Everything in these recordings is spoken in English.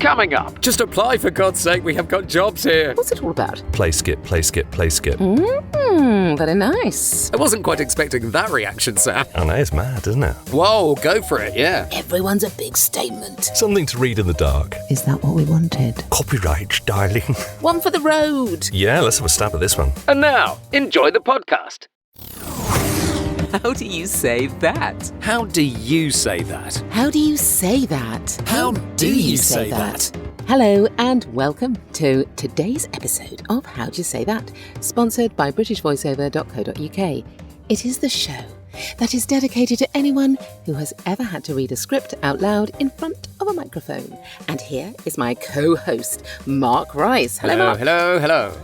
Coming up. Just apply, for God's sake, we have got jobs here. What's it all about? Play skip, play skip, play skip. Very nice. I wasn't quite expecting that reaction, Sam. I know, it's mad, isn't it? Whoa, go for it, yeah. Everyone's a big statement. Something to read in the dark. Is that what we wanted? Copyright, darling. One for the road. Yeah, let's have a stab at this one. And now, enjoy the podcast. How do you say that? How do you say that? How do you say that? How do you say that? Hello and welcome to today's episode of How Do You Say That, sponsored by britishvoiceover.co.uk. It is the show that is dedicated to anyone who has ever had to read a script out loud in front of a microphone. And here is my co-host, Mark Rice. Hello, Mark. Hello. Hello.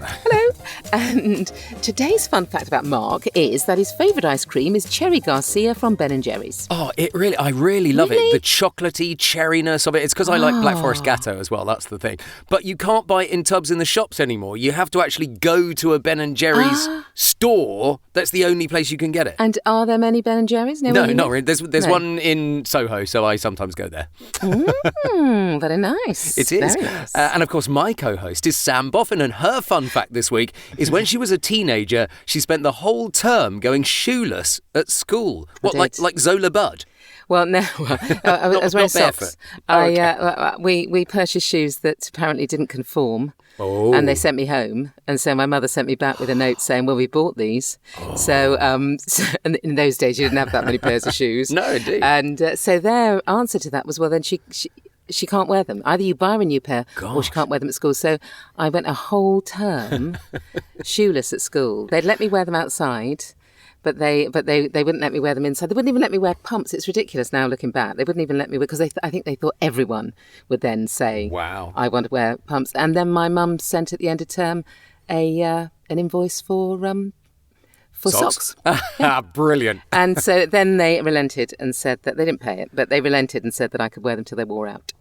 And today's fun fact about Mark is that his favourite ice cream is Cherry Garcia from Ben & Jerry's. Oh, I really love it. The chocolatey cherryness of it. It's because I like Black Forest Gatto as well, that's the thing. But you can't buy it in tubs in the shops anymore. You have to actually go to a Ben & Jerry's store. That's the only place you can get it. And are there many Ben & Jerry's? No, not really. There's one in Soho, so I sometimes go there. Very nice. It is. Very nice. And of course, my co-host is Sam Boffin, and her fun fact this week is when she was a teenager, she spent the whole term going shoeless at school. Like Zola Budd? Well, no, I was wearing socks. Okay. We purchased shoes that apparently didn't conform. Oh. And they sent me home. And so my mother sent me back with a note saying, well, we bought these. So and in those days, you didn't have that many pairs of shoes. No, indeed. And so their answer to that was, well, then she can't wear them. Either you buy her a new pair or she can't wear them at school. So I went a whole term shoeless at school. They'd let me wear them outside. But they wouldn't let me wear them inside. They wouldn't even let me wear pumps. It's ridiculous now looking back. They wouldn't even let me wear, because I think they thought everyone would then say, wow, I want to wear pumps. And then my mum sent at the end of term an invoice for socks. Brilliant. And so then they relented and said that they didn't pay it, but they relented and said that I could wear them till they wore out.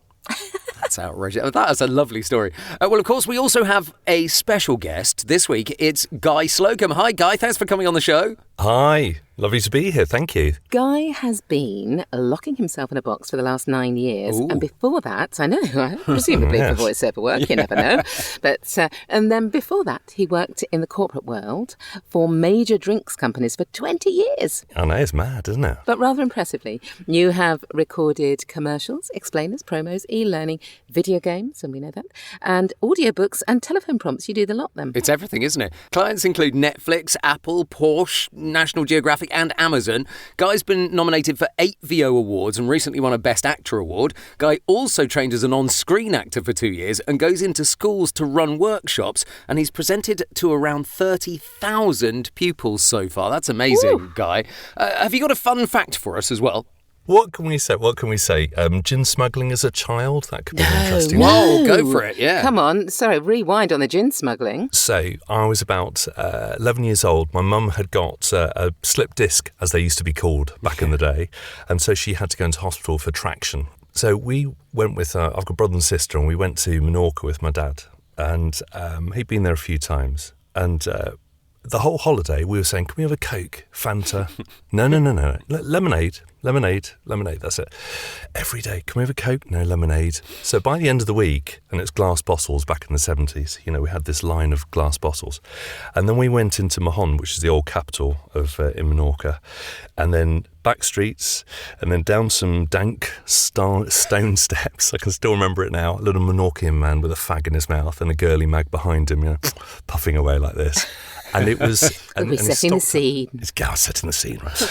That's outrageous. That is a lovely story. Well, of course, we also have a special guest this week. It's Guy Slocombe. Hi, Guy. Thanks for coming on the show. Hi. Lovely to be here. Thank you. Guy has been locking himself in a box for the last 9 years. Ooh. And before that, I know, presumably Yes. for voiceover work, you never know. But and then before that, he worked in the corporate world for major drinks companies for 20 years. I know, it's mad, isn't it? But rather impressively, you have recorded commercials, explainers, promos, e-learning, video games, and we know that, and audiobooks and telephone prompts. You do the lot, then. It's everything, isn't it? Clients include Netflix, Apple, Porsche, National Geographic and Amazon. Guy's been nominated for 8 VO awards and recently won a Best Actor award. Guy also trained as an on-screen actor for 2 years and goes into schools to run workshops, and he's presented to around 30,000 pupils so far. That's amazing, Ooh. Guy. Have you got a fun fact for us as well? What can we say? Gin smuggling as a child? That could be an interesting one. Whoa, go for it, yeah. Come on, sorry, rewind on the gin smuggling. So I was about 11 years old. My mum had got a slip disc, as they used to be called back in the day. And so she had to go into hospital for traction. So we went with, I've got a brother and sister, and we went to Menorca with my dad. And he'd been there a few times. And the whole holiday, we were saying, can we have a Coke, Fanta? No. Lemonade, that's it. Every day, can we have a Coke? No, lemonade. So by the end of the week, and it's glass bottles back in the 70s, we had this line of glass bottles. And then we went into Mahon, which is the old capital of in Menorca, and then back streets, and then down some dank stone steps. I can still remember it now. A little Menorcan man with a fag in his mouth and a girly mag behind him, puffing away like this. And it was... We're setting the scene. It's setting the scene, right?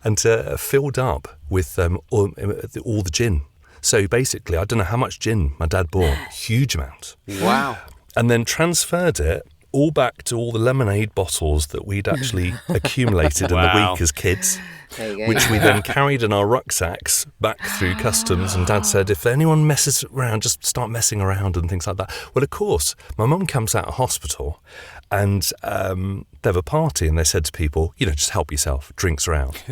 and filled up with all the gin. So basically, I don't know how much gin my dad bought. Huge amount. Wow. And then transferred it all back to all the lemonade bottles that we'd actually accumulated in the week as kids. There you go. Which we then carried in our rucksacks back through customs, and Dad said, if anyone messes around, just start messing around and things like that. Well, of course, my mum comes out of hospital and they have a party, and they said to people, just help yourself, drinks around.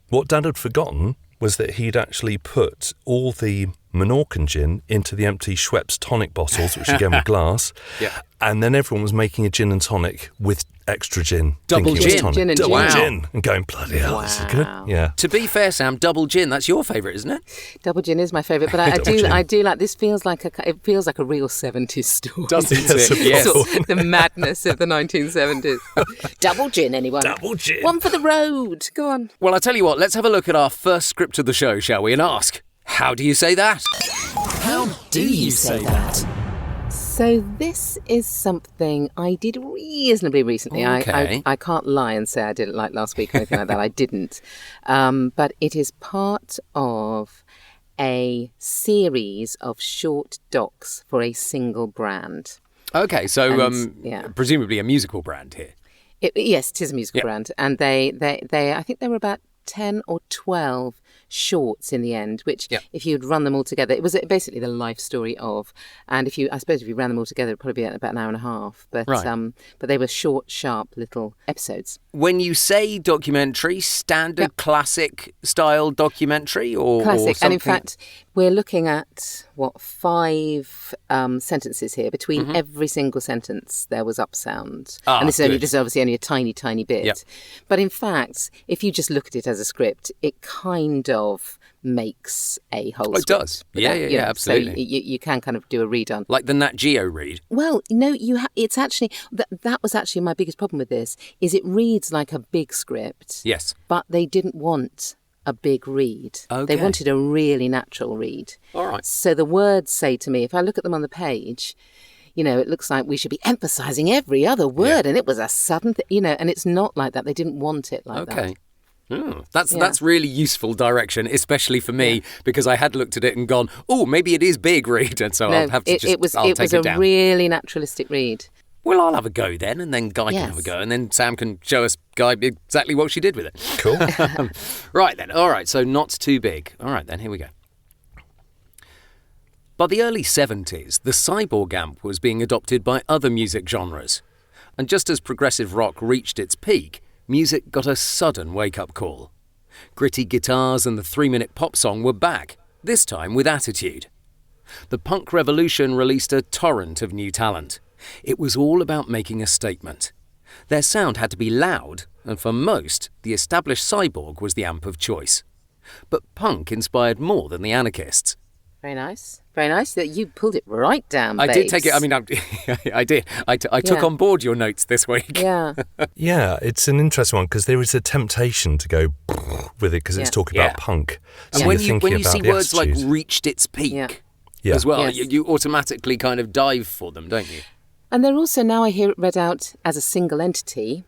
What Dad had forgotten was that he'd actually put all the Menorcan gin into the empty Schweppes tonic bottles, which again were glass. Yeah. And then everyone was making a gin and tonic with extra gin. Double thinking it was gin. tonic. Gin and double gin. gin. And going, bloody hell, this is good. Yeah. To be fair, Sam, double gin, that's your favourite, isn't it? Double gin is my favourite, but I do like this. Feels like it feels like a real 70s story. Doesn't Yes, it? Yes. Sort of the madness of the 1970s. Double gin, anyone? Double gin. One for the road. Go on. Well, I'll tell you what, let's have a look at our first script of the show, shall we, and ask, how do you say that? How do you say that? So this is something I did reasonably recently. Okay. I can't lie and say I did it like last week or anything like that. I didn't. But it is part of a series of short docs for a single brand. Okay, so yeah. presumably a musical brand here. Yes, it is a musical Yeah. brand. And they I think there were about 10 or 12 shorts in the end, which if you'd run them all together, it was basically the life story of, and I suppose if you ran them all together, it'd probably be about an hour and a half. But Right. but they were short, sharp little episodes. When you say documentary, standard classic style documentary or Classic. something? And in fact, we're looking at, 5 sentences here. Between every single sentence, there was upsound. And this is obviously only a tiny, tiny bit. Yep. But in fact, if you just look at it as a script, it kind of makes a whole it script. does. Yeah, absolutely. So you can kind of do a read on. Like the Nat Geo read. Well, no, it's actually, that was actually my biggest problem with this, is it reads like a big script. Yes. But they didn't want a big read. Okay. They wanted a really natural read. All right. So the words say to me, if I look at them on the page, it looks like we should be emphasising every other word, and it was a sudden and it's not like that. They didn't want it like that. Okay. That's really useful direction, especially for me, because I had looked at it and gone, oh, maybe it is big read, and so I'll have to it was take it down. a really naturalistic read. Well, I'll have a go then, and then Guy can have a go, and then Sam can show us, Guy, exactly what she did with it. Cool. Right then, all right, so not too big. All right then, here we go. By the early 70s, the Cyborg amp was being adopted by other music genres. And just as progressive rock reached its peak, music got a sudden wake-up call. Gritty guitars and the 3-minute pop song were back, this time with attitude. The punk revolution released a torrent of new talent. It was all about making a statement. Their sound had to be loud, and for most, the established Cyborg was the amp of choice. But punk inspired more than the anarchists. Very nice. Very nice that you pulled it right down, I did babes. take it, I did. I took on board your notes this week. Yeah. Yeah, it's an interesting one because there is a temptation to go with it because it's talking about Yeah. punk. And So when you're you thinking see about the words like attitude. reached its peak Yeah. as well, Yes. you automatically kind of dive for them, don't you? And they're also, now I hear it read out as a single entity,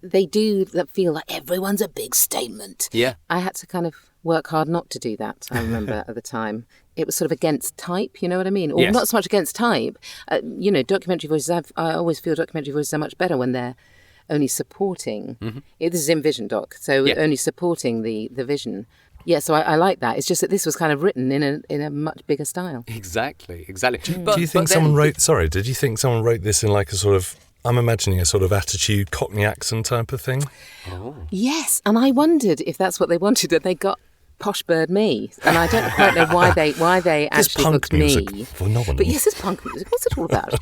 they do feel like everyone's a big statement. Yeah. I had to kind of work hard not to do that, I remember at the time. It was sort of against type, you know what I mean? Or Yes. not so much against type. Documentary voices, I always feel documentary voices are much better when they're only supporting. This is in Vision Doc, so only supporting the vision. Yeah, so I like that. It's just that this was kind of written in a much bigger style. Exactly. Do you think someone wrote... Sorry, did you think someone wrote this in like a sort of... I'm imagining a sort of attitude, Cockney accent type of thing? Yes, and I wondered if that's what they wanted, that they got Posh Bird me, and I don't quite know why they This actually punk booked music, me. phenomenal. But yes, it's punk music. What's it all about?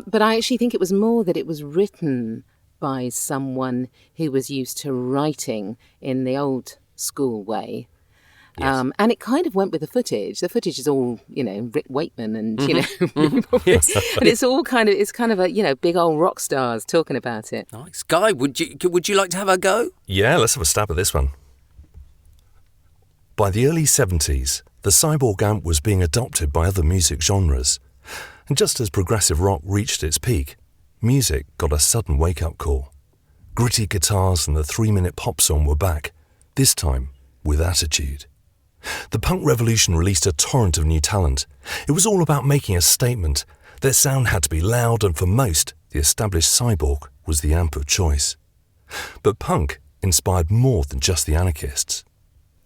But I actually think it was more that it was written by someone who was used to writing in the old school way. Yes. And it kind of went with the footage. The footage is all, Rick Wakeman and, and it's all kind of a, big old rock stars talking about it. Nice. Guy, would you like to have a go? Yeah, let's have a stab at this one. By the early 70s, the Cyborg amp was being adopted by other music genres. And just as progressive rock reached its peak, music got a sudden wake-up call. Gritty guitars and the 3-minute pop song were back, this time with attitude. The punk revolution released a torrent of new talent. It was all about making a statement. Their sound had to be loud, and for most, the established Cyborg was the amp of choice. But punk inspired more than just the anarchists.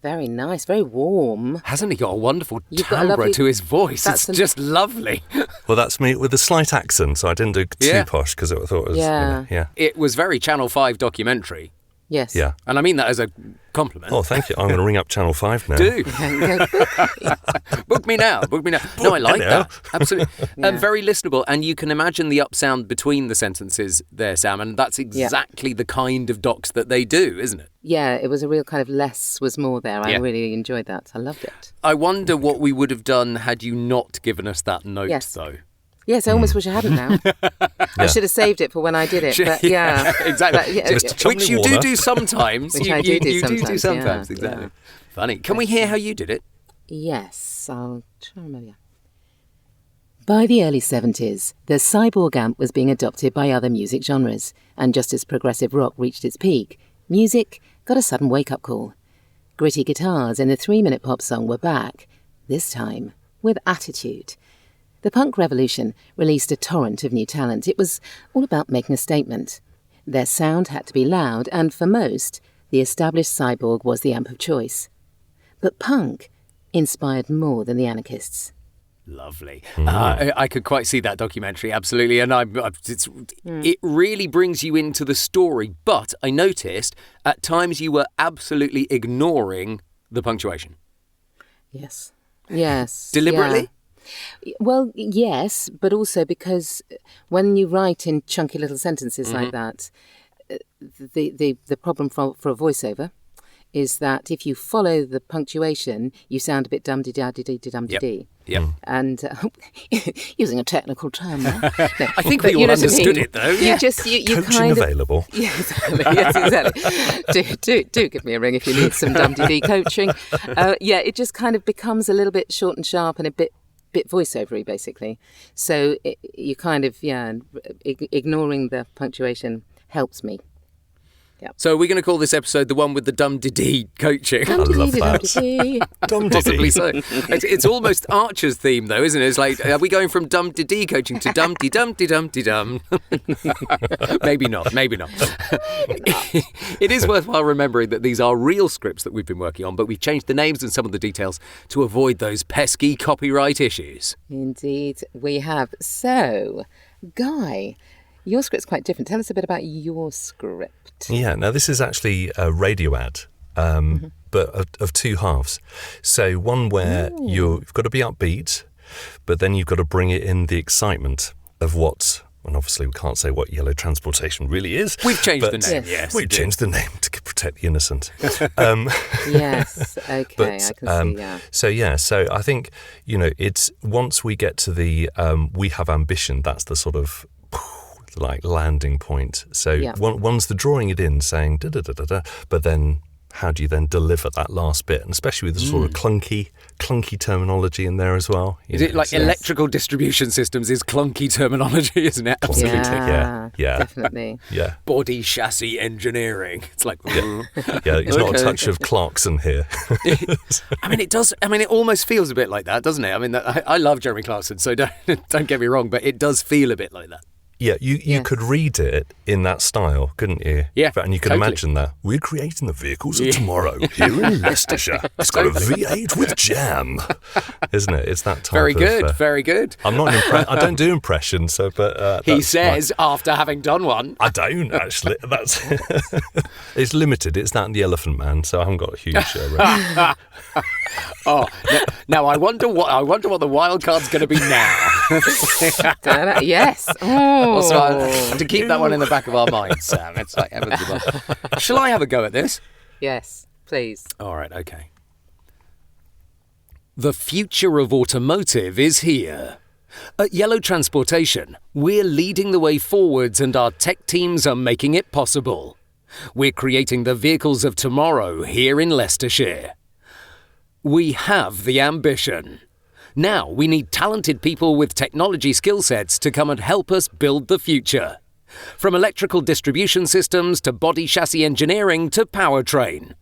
Very nice, very warm. Hasn't he got a wonderful You've got a timbre lovely- to his voice? That's It's just lovely. Well, that's me with a slight accent, so I didn't do too Yeah. posh because I thought it was... Yeah. yeah. It was very Channel 5 documentary. Yes. Yeah. And I mean that as a compliment. Oh, thank you. I'm going to ring up Channel 5 now. Do. Go, Book me now. Book me now. No, I like me now. that. Absolutely. Yeah. Very listenable. And you can imagine the up sound between the sentences there, Sam. And that's exactly the kind of docs that they do, isn't it? Yeah, it was a real kind of less was more there. I really enjoyed that. I loved it. I wonder what we would have done had you not given us that note, though. Yes, I almost wish I hadn't now. I should have saved it for when I did it. But yeah, exactly. But, Which you do sometimes. Which you I do do sometimes, exactly. yeah. Funny. Can we hear how you did it? Yes, I'll try and remember. By the early 70s, the Cyborg amp was being adopted by other music genres, and just as progressive rock reached its peak, music got a sudden wake-up call. Gritty guitars in the 3-minute pop song were back, this time with attitude. The punk revolution released a torrent of new talent. It was all about making a statement. Their sound had to be loud, and for most, the established Cyborg was the amp of choice. But punk inspired more than the anarchists. Lovely. I could quite see that documentary, absolutely. And it really brings you into the story. But I noticed at times you were absolutely ignoring the punctuation. Yes. Yes. Deliberately? Yeah. Well, yes, but also because when you write in chunky little sentences like that, the problem for a voiceover is that if you follow the punctuation, you sound a bit dum-dee-da-dee-dee-dum-dee-dee. Yep. And using a technical term there. No, I think we all understood it, though. You just you Coaching kind of available. Yes, exactly. Do give me a ring if you need some Dum Dee Dee coaching. It just kind of becomes a little bit short and sharp and a bit voiceovery, basically. So you kind of ignoring the punctuation helps me. Yep. So we're going to call this episode the one with the Dum Dee Dee coaching. I love that. Dum Dee Possibly Dee. so. It's almost Archer's theme, though, isn't it? It's like, are we going from Dum Dee Dee coaching to Dum Dee Dum Dee Dum Dee Dum? Maybe not. It is worthwhile remembering that these are real scripts that we've been working on, but we've changed the names and some of the details to avoid those pesky copyright issues. Indeed, we have. So, Guy, your script's quite different. Tell us a bit about your script. Yeah, now this is actually a radio ad, but of two halves. So one where you've got to be upbeat, but then you've got to bring it in the excitement of what, and obviously we can't say what yellow transportation really is. We've changed the name, Yes. yes. We've changed the name to protect the innocent. Yes, okay, But, I can see, So I think, it's once we get to the we have ambition, that's the sort of like landing point. So one's the drawing it in, saying da da da da da, but then how do you then deliver that last bit? And especially with the sort of clunky terminology in there as well. Is it like electrical distribution systems is clunky terminology, isn't it? Absolutely. Yeah. Definitely. Yeah. Body chassis engineering. It's like... It's not a touch of Clarkson here. I mean, it does. I mean, it almost feels a bit like that, doesn't it? I mean, I love Jeremy Clarkson, so don't get me wrong, but it does feel a bit like that. Yeah, you could read it in that style, couldn't you? Yeah, and you could imagine that. We're creating the vehicles of tomorrow here in Leicestershire. It's got a V8 with jam, isn't it? It's that type Very of... good, very good. I'm not I don't do impressions, but... he says after having done one. I don't, actually. That's It's limited. It's that and the Elephant Man, so I haven't got a huge... Now I wonder what the wild card's going to be now. Yes. Oh. Also, I have to keep that one in the back of our minds, Sam. It's like heavens above. Shall I have a go at this? Yes, please. All right, okay. The future of automotive is here. At Yellow Transportation, we're leading the way forwards and our tech teams are making it possible. We're creating the vehicles of tomorrow here in Leicestershire. We have the ambition. Now we need talented people with technology skill sets to come and help us build the future. From electrical distribution systems to body chassis engineering to powertrain.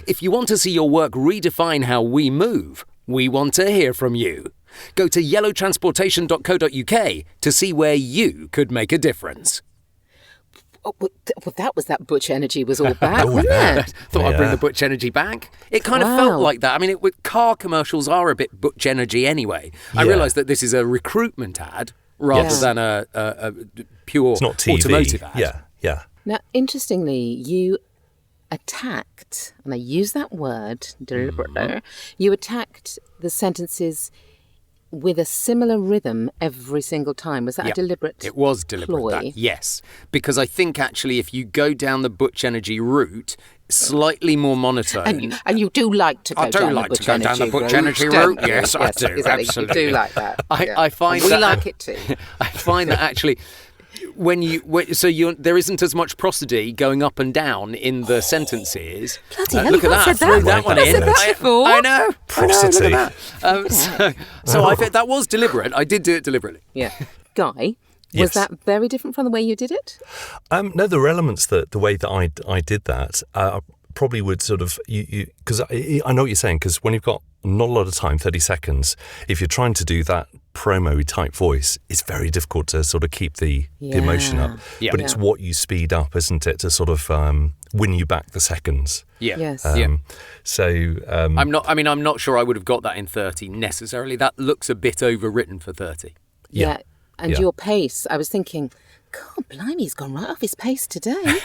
If you want to see your work redefine how we move, we want to hear from you. Go to yellowtransportation.co.uk to see where you could make a difference. Oh, well, that was that Butch energy was all back, wasn't it? Thought I'd bring the Butch energy back. It kind of felt like that. I mean, car commercials are a bit Butch energy anyway. I realise that this is a recruitment ad rather than a pure it's not TV. automotive ad. Yeah. Now, interestingly, you attacked, and I use that word deliberately, you attacked the sentences with a similar rhythm every single time. Was that a deliberate It was deliberate, ploy? yes. Because I think actually if you go down the Butch Energy route, slightly more monotone. And you do like to go down the Butch Energy route. Yes, I do, exactly. absolutely. You do like that. I find we that, like it too. I find that actually... there isn't as much prosody going up and down in the sentences. Bloody hell, Look you've at not that! said Threw that. that one You've in. not said that before. I know. Prosody. Look at that. So I think that was deliberate. I did do it deliberately. Yeah. Guy, was Yes. that very different from the way you did it? No, there were elements that the way that I did that probably would sort of because I know what you're saying, because when you've got not a lot of time, 30 seconds, if you're trying to do that promo type voice, it's very difficult to sort of keep the emotion up. Yeah. But it's what you speed up, isn't it, to sort of win you back the seconds. Yeah. Yes. So I'm not sure I would have got that in 30 necessarily. That looks a bit overwritten for 30. Yeah. And Yeah. your pace, I was thinking, God, blimey, he's gone right off his pace today.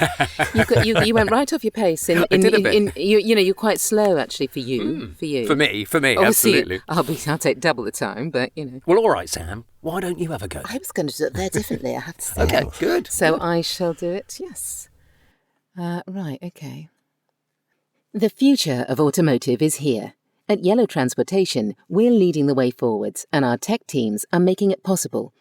you went right off your pace. I did a bit. You're quite slow, actually, for you. For you. For me, Obviously, absolutely. I'll take double the time, but, Well, all right, Sam. Why don't you have a go? I was going to do it there differently, I have to say. Okay, good. So I shall do it, yes. Right, okay. The future of automotive is here. At Yellow Transportation, we're leading the way forwards, and our tech teams are making it possible.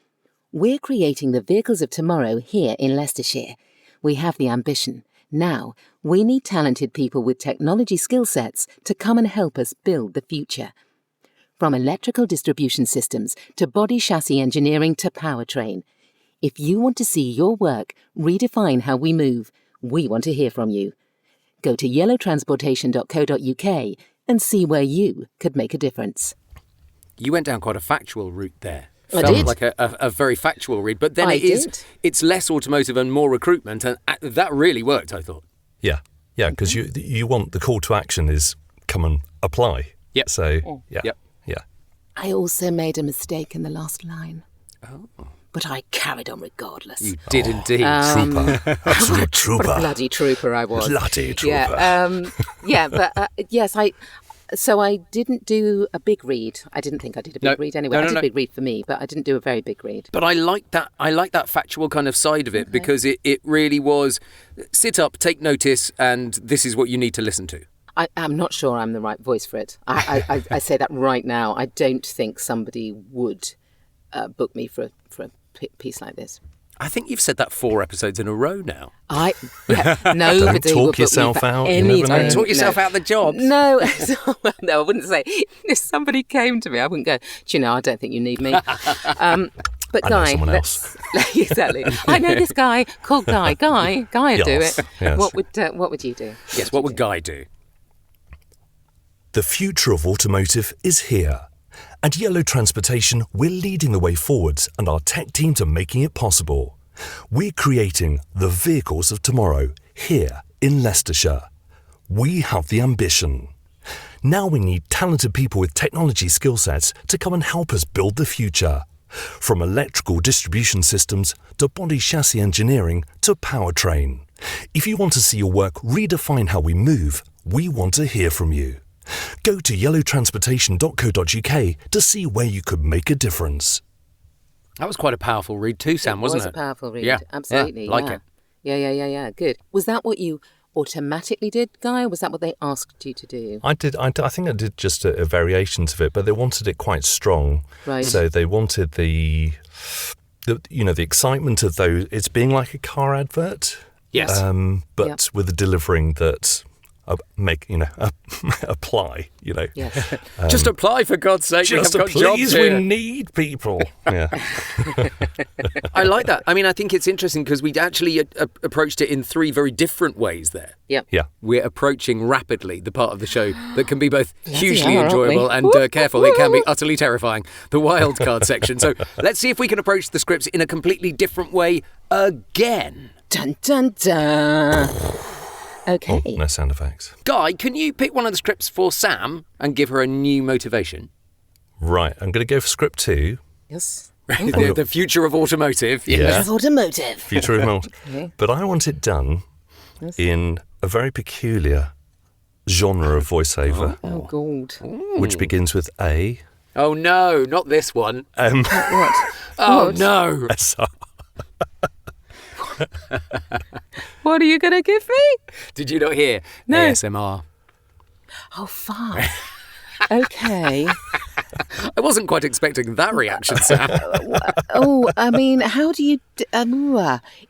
We're creating the vehicles of tomorrow here in Leicestershire. We have the ambition. Now, we need talented people with technology skill sets to come and help us build the future. From electrical distribution systems to body chassis engineering to powertrain. If you want to see your work redefine how we move, we want to hear from you. Go to yellowtransportation.co.uk and see where you could make a difference. You went down quite a factual route there. I Felt did. like a very factual read, but then I it's less automotive and more recruitment, and that really worked, I thought. Yeah, because you want the call to action is come and apply. Yep. So Yep. I also made a mistake in the last line. Oh. But I carried on regardless. You did indeed. Trooper, absolute What a trooper, bloody trooper I was. bloody trooper. Yes, So I didn't do a big read. I didn't think I did a big read anyway. I did a big read for me, but I didn't do a very big read. But I like that. I like that factual kind of side of it because it really was sit up, take notice, and this is what you need to listen to. I'm not sure I'm the right voice for it. I say that right now. I don't think somebody would book me for a piece like this. I think you've said that 4 episodes in a row now. Nobody talk would book yourself me for out, you any never know. time. Talk yourself out the job. No, no, I wouldn't say. If somebody came to me, I wouldn't go, do you know, I don't think you need me. But I know Guy, someone exactly. I know this guy called Guy. Guy would do Yes, it. yes. What would you do? Yes, what would Guy do? The future of automotive is here. At Yellow Transportation, we're leading the way forwards and our tech teams are making it possible. We're creating the vehicles of tomorrow here in Leicestershire. We have the ambition. Now we need talented people with technology skill sets to come and help us build the future. From electrical distribution systems to body chassis engineering to powertrain. If you want to see your work redefine how we move, we want to hear from you. Go to yellowtransportation.co.uk to see where you could make a difference. That was quite a powerful read too, Sam, wasn't it? It was a powerful read. Yeah, Absolutely. yeah, like it. Yeah. Good. Was that what you automatically did, Guy, or was that what they asked you to do? I think I did just a variations of it, but they wanted it quite strong. Right. So they wanted the excitement of those. It's being like a car advert. Yes. But with the delivering that apply. Yes. Just apply, for God's sake. Just we have got jobs please, here. we need people. Yeah. I like that. I mean, I think it's interesting because we'd actually approached it in 3 very different ways there. Yep. Yeah. We're approaching rapidly the part of the show that can be both hugely are, aren't enjoyable we? and careful. It can be utterly terrifying. The wild card section. So let's see if we can approach the scripts in a completely different way again. Dun dun dun. Okay. Oh, no sound effects. Guy, can you pick one of the scripts for Sam and give her a new motivation? Right, I'm going to go for script 2. Yes. The future of automotive. Yeah. Automotive. Future remote. Okay. But I want it done Yes. in a very peculiar genre of voiceover, Oh, God. which begins with A. Oh, no, not this one. What? Oh, What? no. SR. What are you going to give me? Did you not hear? No. ASMR. Oh, fine. Okay. I wasn't quite expecting that reaction, Sam. Oh, I mean, how do you...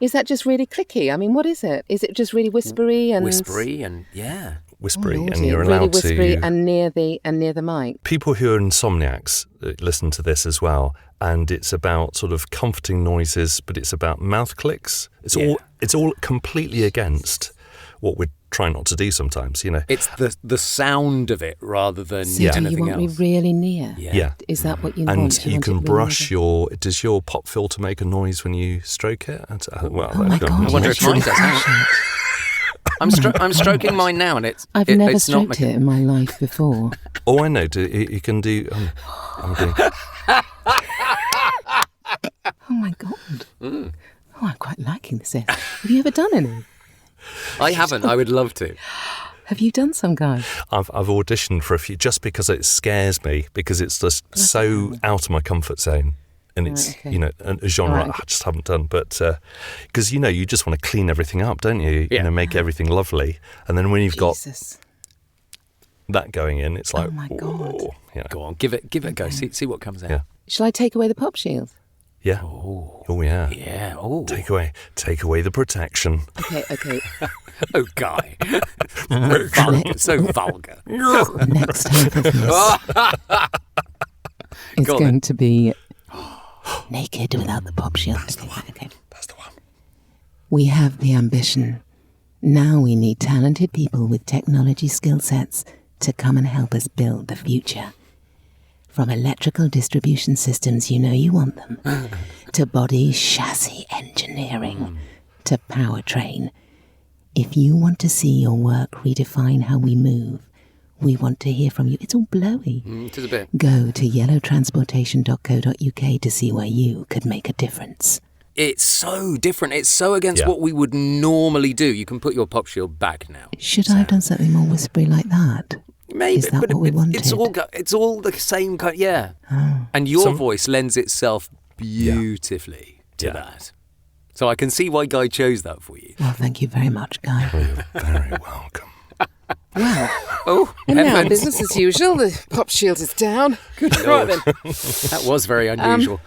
is that just really clicky? I mean, what is it? Is it just really whispery and... Whispery and, yeah. Whispery, Oh, and Lordy, you're really allowed whispery to... and near the mic. People who are insomniacs listen to this as well, and it's about sort of comforting noises, but it's about mouth clicks. It's all completely against what we're trying not to do sometimes, you know. It's the sound of it rather than So do you anything want else. me really near? Yeah. Is that what you And want? you want can it really brush near does your pop filter make a noise when you stroke it? Well, Oh my God, I wonder if mine does. I'm stroking mine now, and I've never it's not stroked it in my life before. Oh, I know. You can do... I'm doing... Oh my God. Oh, I'm quite liking this. Have you ever done any? I haven't. I would love to. Have you done some, guys? I've auditioned for a few just because it scares me, because it's just so out of my comfort zone. And it's, okay. you know, a genre Right. I just haven't done. But because, you know, you just want to clean everything up, don't you? Yeah. You know, make everything lovely. And then when you've got Jesus. that going in, it's like, Oh my God. "Ooh," you know. Go on, give it a go. See what comes out. Yeah. Shall I take away the pop shield? Yeah. Oh, yeah. Yeah. Oh. Take away the protection. Okay. Oh, Guy. So vulgar. The next half of this is Go on going to be naked without the pop shield. Okay. That's the one. We have the ambition. Now we need talented people with technology skill sets to come and help us build the future. From electrical distribution systems, you know you want them, to body chassis engineering, to powertrain. If you want to see your work redefine how we move, we want to hear from you. It's all blowy. It is a bit. Go to yellowtransportation.co.uk to see where you could make a difference. It's so different. It's so against Yeah. what we would normally do. You can put your pop shield back now. Should I have done something more whispery like that? Maybe, Is that but what we it's wanted? it's all the same kind. Yeah, and your voice lends itself beautifully to that. So I can see why Guy chose that for you. Well, thank you very much, Guy. You're very welcome. Oh, And now, heavens. business as usual. The pop shield is down. Good right then. That was very unusual.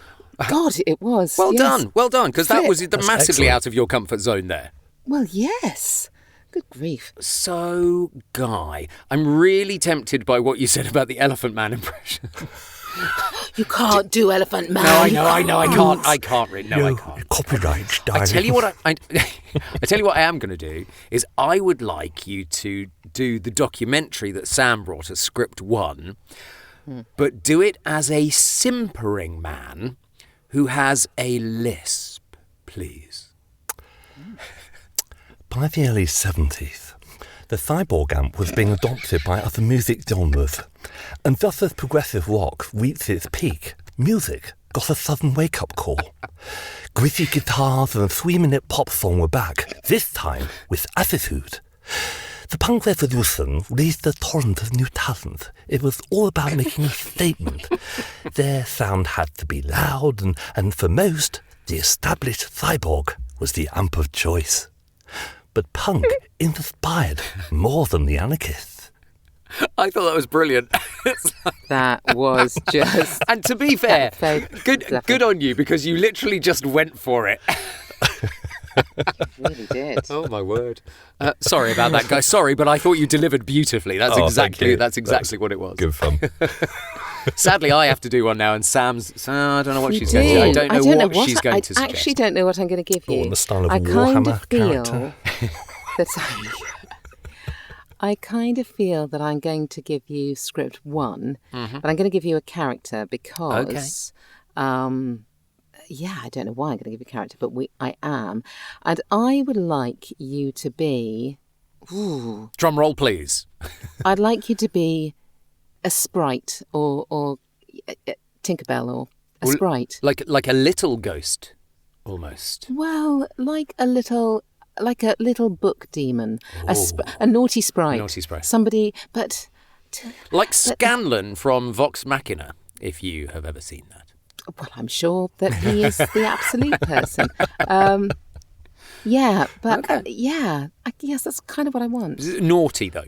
God, it was. Well yes. done, because that was That's massively excellent. out of your comfort zone there. Well, yes. Good grief. So, Guy, I'm really tempted by what you said about the Elephant Man impression. You can't do Elephant Man. I know, I can't really. No, I can't. Copyright, darling. I tell you what, I tell you what I am going to do is I would like you to do the documentary that Sam brought as Script 1, but do it as a simpering man who has a lisp, please. By the early 70s, the Cyborg amp was being adopted by other music genres, and just as progressive rock reached its peak, music got a sudden wake-up call. Gritty guitars and a 3-minute pop song were back, this time with attitude. The punk revolution released a torrent of new talent. It was all about making a statement. Their sound had to be loud, and for most, the established Cyborg was the amp of choice. But punk inspired more than the anarchists. I thought that was brilliant. That was just... And to be fair, Very clever. good on you, because you literally just went for it. really did. Oh my word! Sorry about that, guys. Sorry, but I thought you delivered beautifully. That's Oh, exactly thank you. that's exactly what it was. Good fun. Sadly, I have to do one now, and Sam's. I don't know what You she's going to do. I did. don't know what she's going to I suggest. actually don't know what I'm going to give you. Oh, in the style of a I kind Warhammer of feel character. that I kind of feel that I'm going to give you Script 1, but I'm going to give you a character because, I don't know why I'm going to give you a character, but I am, and I would like you to be. Drum roll, please. I'd like you to be a sprite or Tinkerbell or a sprite. Like a little ghost, almost. Well, like a little like a little book demon, a naughty sprite. Naughty sprite. Somebody, but... Like Scanlan from Vox Machina, if you have ever seen that. Well, I'm sure that he is the absolute person. Yeah, but yes, that's kind of what I want. Naughty, though.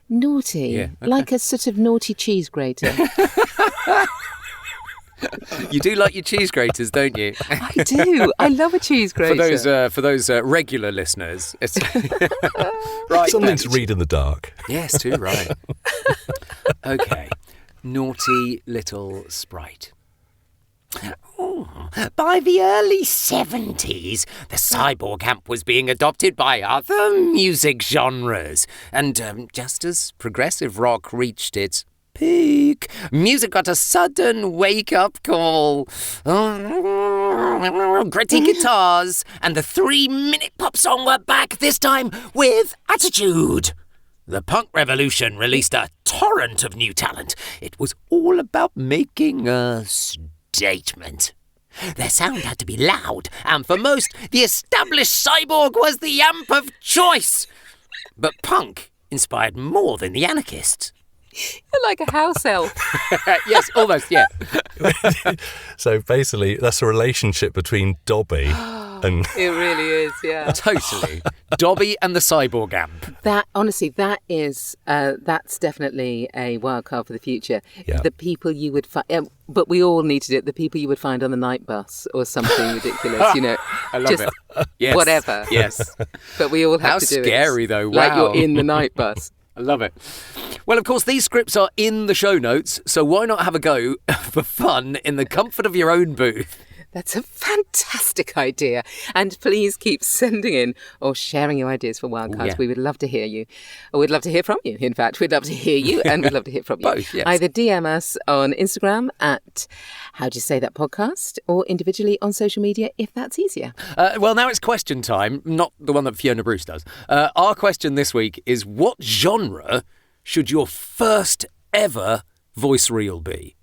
Naughty, Yeah, okay. like a sort of naughty cheese grater. You do like your cheese graters, don't you? I do. I love a cheese grater. For those regular listeners, it's right. Something to read in the dark. Yes, too right. Okay, naughty little sprite. By the early 70s, the cyborg amp was being adopted by other music genres. And just as progressive rock reached its peak, music got a sudden wake-up call. Gritty guitars, and the 3-minute pop song were back, this time with attitude. The punk revolution released a torrent of new talent. It was all about making a statement. Their sound had to be loud, and for most, the established Cyborg was the amp of choice. But punk inspired more than the anarchists. You're like a house elf. Yes, almost, yeah. So basically, that's a relationship between Dobby and... It really is, yeah. Totally. Dobby and the Cyborg amp. That, honestly, that's definitely a wild card for the future. Yeah. The people you would find, but we all needed it, the people you would find on the night bus or something ridiculous, you know. I love it. Yes. Whatever. Yes. But we all have How to do it. How scary, though. Wow. Like you're in the night bus. I love it. Well, of course, these scripts are in the show notes, so why not have a go for fun in the comfort of your own booth? That's a fantastic idea. And please keep sending in or sharing your ideas for Wildcards. Yeah. We would love to hear you. Or we'd love to hear from you, in fact. We'd love to hear you and we'd love to hear from you. Both, yes. Either DM us on Instagram at How Do You Say That Podcast or individually on social media if that's easier. Well, now it's question time, not the one that Fiona Bruce does. Our question this week is, what genre should your first ever voice reel be?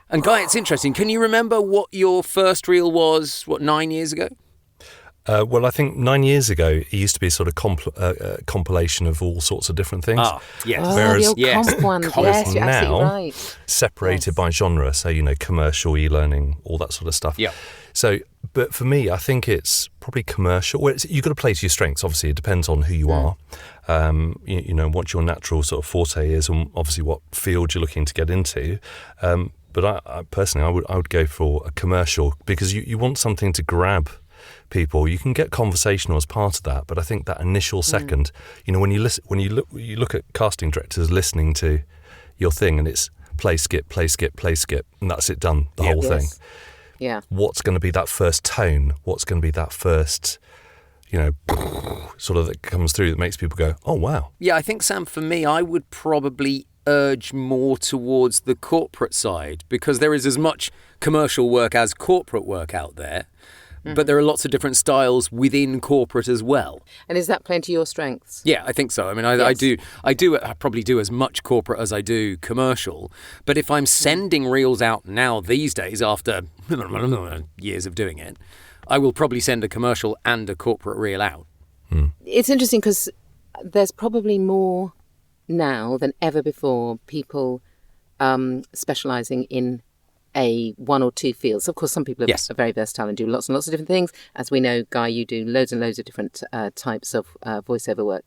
And Guy, it's interesting. Can you remember what your first reel was, 9 years ago? Well, I think 9 years ago, it used to be a sort of compilation of all sorts of different things. Ah, yes. Oh, Whereas the old comp one. Yes, you're absolutely now, right. separated by genre, so, commercial, e-learning, all that sort of stuff. Yeah. So, but for me, I think it's probably commercial. Well, you've got to play to your strengths, obviously. It depends on who you are, what your natural sort of forte is and obviously what field you're looking to get into. But I personally, I would go for a commercial because you want something to grab people. You can get conversational as part of that, but I think that initial second, when you look at casting directors listening to your thing and it's play, skip, and that's it done, the whole thing. Yeah. What's going to be that first tone? What's going to be that first, sort of that comes through that makes people go, oh, wow. Yeah, I think, Sam, for me, I would probably urge more towards the corporate side because there is as much commercial work as corporate work out there, but there are lots of different styles within corporate as well. And is that playing to your strengths? Yeah, I think so. I mean, I probably do as much corporate as I do commercial, but if I'm sending reels out now these days after years of doing it, I will probably send a commercial and a corporate reel out. It's interesting because there's probably more now than ever before people specialising in one or two fields. Of course, some people are very versatile and do lots and lots of different things. As we know, Guy, you do loads and loads of different types of voiceover work.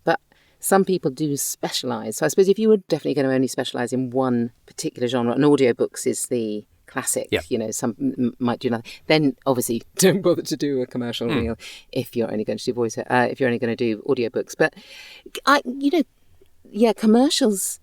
But some people do specialise. So I suppose if you were definitely going to only specialise in one particular genre, and audiobooks is the classic, some might do nothing. Then obviously don't bother to do a commercial reel if you're only going to do if you're only going to do audiobooks. But commercials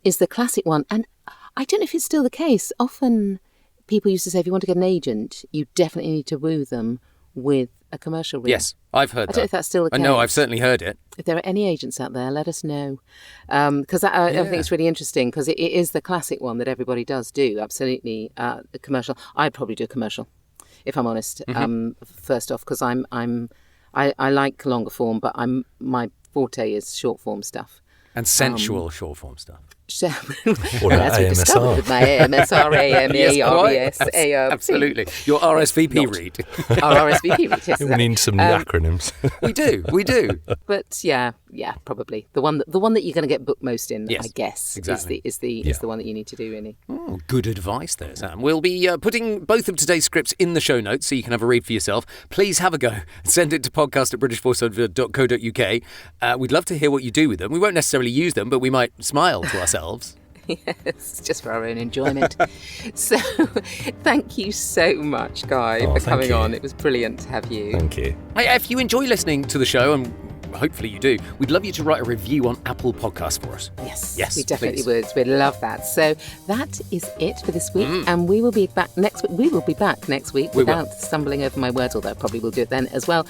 is the classic one. And I don't know if it's still the case. Often people used to say if you want to get an agent, you definitely need to woo them with a commercial reel. Yes, I've heard that. I don't know if that's still the case. No, I've certainly heard it. If there are any agents out there, let us know. Because I think it's really interesting because it is the classic one that everybody does do. Absolutely. A commercial. I'd probably do a commercial, if I'm honest, first off, because I like longer form, but my forte is short form stuff. And sensual short form stuff. Or as we discovered with my AMSR, AME, Yes, RBS, ARP. absolutely. Your RSVP read. Our RSVP, yes. We need some new acronyms. We do. But yeah, probably the one that you're going to get booked most in, Yes, I guess, exactly. is the one that you need to do, really. Oh, good advice there, Sam. We'll be putting both of today's scripts in the show notes so you can have a read for yourself. Please have a go. Send it to podcast@britishvoiceover.co.uk. We'd love to hear what you do with them. We won't necessarily use them, but we might smile to ourselves. Yes, just for our own enjoyment. So, thank you so much, Guy, for coming on. It was brilliant to have you. Thank you. Hey, if you enjoy listening to the show, and hopefully you do, we'd love you to write a review on Apple Podcasts for us. Yes, we definitely would. We'd love that. So that is it for this week, and we will be back next week. We will be back next week without stumbling over my words, although I probably will do it then as well,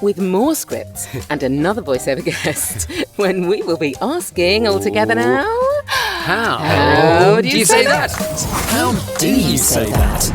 with more scripts and another voiceover guest when we will be asking all together now. How do you say that? How do you say that?